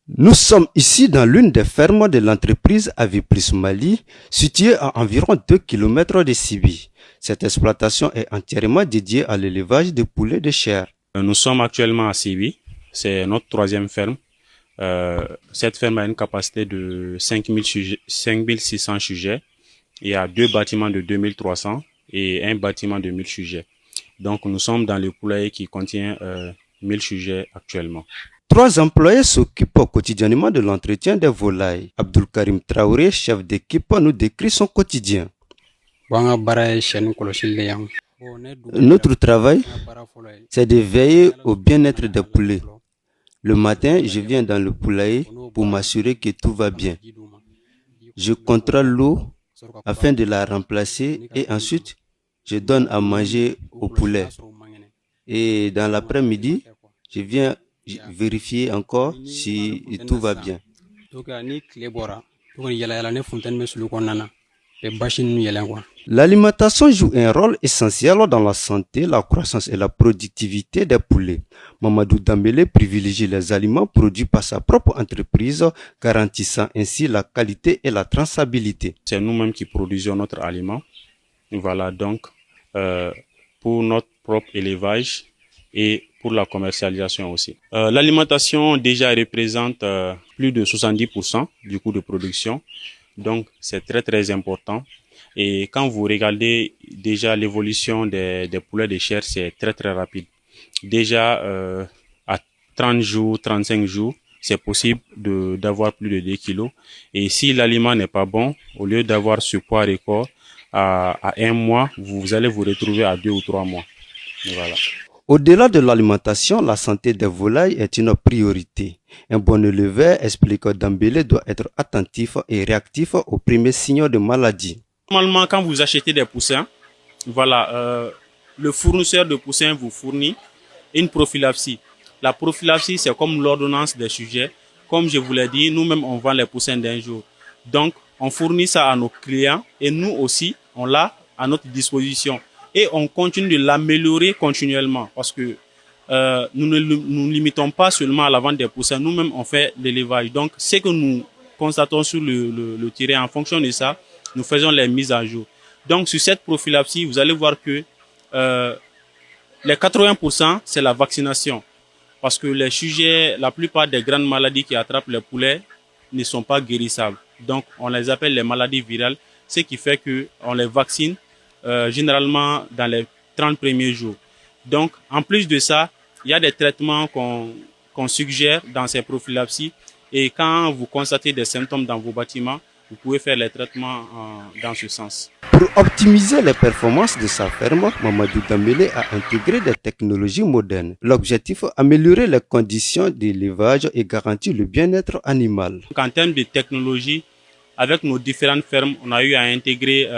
Nous sommes ici dans l'une des fermes de l'entreprise Avipris Mali, située à environ 2 km de Sibi. Cette exploitation est entièrement dédiée à l'élevage de poulets de chair. Nous sommes actuellement à Sibi, c'est notre troisième ferme. Cette ferme a une capacité de 5600 sujets. Il y a 2 bâtiments de 2300 et un bâtiment de 1000 sujets. Donc nous sommes dans le poulailler qui contient 1000 sujets actuellement. 3 employés s'occupent quotidiennement de l'entretien des volailles. Abdul Karim Traoré, chef d'équipe, nous décrit son quotidien. Notre travail, c'est de veiller au bien-être des poulets. Le matin, je viens dans le poulailler pour m'assurer que tout va bien. Je contrôle l'eau afin de la remplacer et ensuite, je donne à manger aux poulets. Et dans l'après-midi, je viens vérifier encore si tout va bien. L'alimentation joue un rôle essentiel dans la santé, la croissance et la productivité des poulets. Mamadou Dambélé privilégie les aliments produits par sa propre entreprise, garantissant ainsi la qualité et la traçabilité. C'est nous-mêmes qui produisons notre aliment. Voilà donc pour notre propre élevage et pour la commercialisation aussi. L'alimentation déjà représente plus de 70% du coût de production. Donc c'est très important. Et quand vous regardez déjà l'évolution des poulets de chair, c'est très rapide. Déjà à 30 jours, 35 jours, c'est possible d'avoir plus de 2 kilos. Et si l'aliment n'est pas bon, au lieu d'avoir ce poids record, à 1 mois, vous allez vous retrouver à 2 ou 3 mois. Voilà. Au-delà de l'alimentation, la santé des volailles est une priorité. Un bon éleveur, explique Dambélé, doit être attentif et réactif aux premiers signaux de maladie. Normalement, quand vous achetez des poussins, voilà, le fournisseur de poussins vous fournit une prophylaxie. La prophylaxie, c'est comme l'ordonnance des sujets. Comme je vous l'ai dit, nous-mêmes, on vend les poussins d'un jour. Donc, on fournit ça à nos clients et nous aussi, on l'a à notre disposition. Et on continue de l'améliorer continuellement parce que nous ne nous limitons pas seulement à la vente des poussins. Nous-mêmes, on fait l'élevage. Donc, ce que nous constatons sur le terrain, en fonction de ça, nous faisons les mises à jour. Donc, sur cette prophylaxie, vous allez voir que les 80%, c'est la vaccination. Parce que les sujets, la plupart des grandes maladies qui attrapent les poulets ne sont pas guérissables. Donc, on les appelle les maladies virales, ce qui fait qu'on les vaccine généralement dans les 30 premiers jours. Donc, en plus de ça, il y a des traitements qu'on suggère dans ces prophylaxies. Et quand vous constatez des symptômes dans vos bâtiments, vous pouvez faire les traitements dans ce sens. Pour optimiser les performances de sa ferme, Mamadou Dambélé a intégré des technologies modernes. L'objectif, améliorer les conditions d'élevage et garantir le bien-être animal. En termes de technologie, avec nos différentes fermes, on a eu à intégrer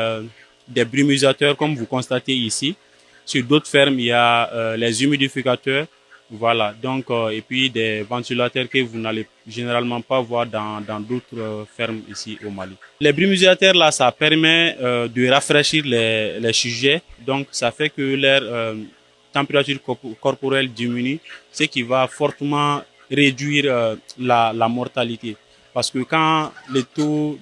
des brumisateurs comme vous constatez ici. Sur d'autres fermes, il y a les humidificateurs, voilà. Donc et puis des ventilateurs que vous n'allez généralement pas voir dans d'autres fermes ici au Mali. Les brumisateurs là, ça permet de rafraîchir les sujets, donc ça fait que leur température corporelle diminue, ce qui va fortement réduire la mortalité. Parce que quand le taux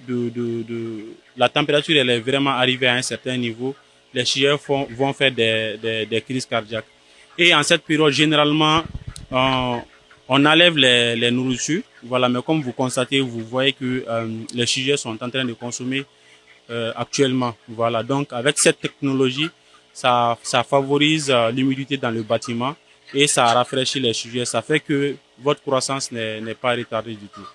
la température elle est vraiment arrivée à un certain niveau, les sujets vont faire des crises cardiaques. Et en cette période, généralement, on enlève les nourritures. Voilà, mais comme vous constatez, vous voyez que les sujets sont en train de consommer actuellement. Voilà, donc avec cette technologie, ça favorise l'humidité dans le bâtiment et ça rafraîchit les sujets. Ça fait que votre croissance n'est pas retardée du tout.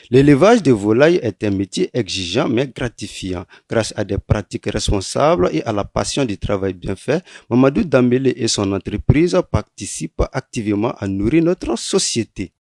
L'élevage de volailles est un métier exigeant mais gratifiant. Grâce à des pratiques responsables et à la passion du travail bien fait, Mamadou Dambélé et son entreprise participent activement à nourrir notre société.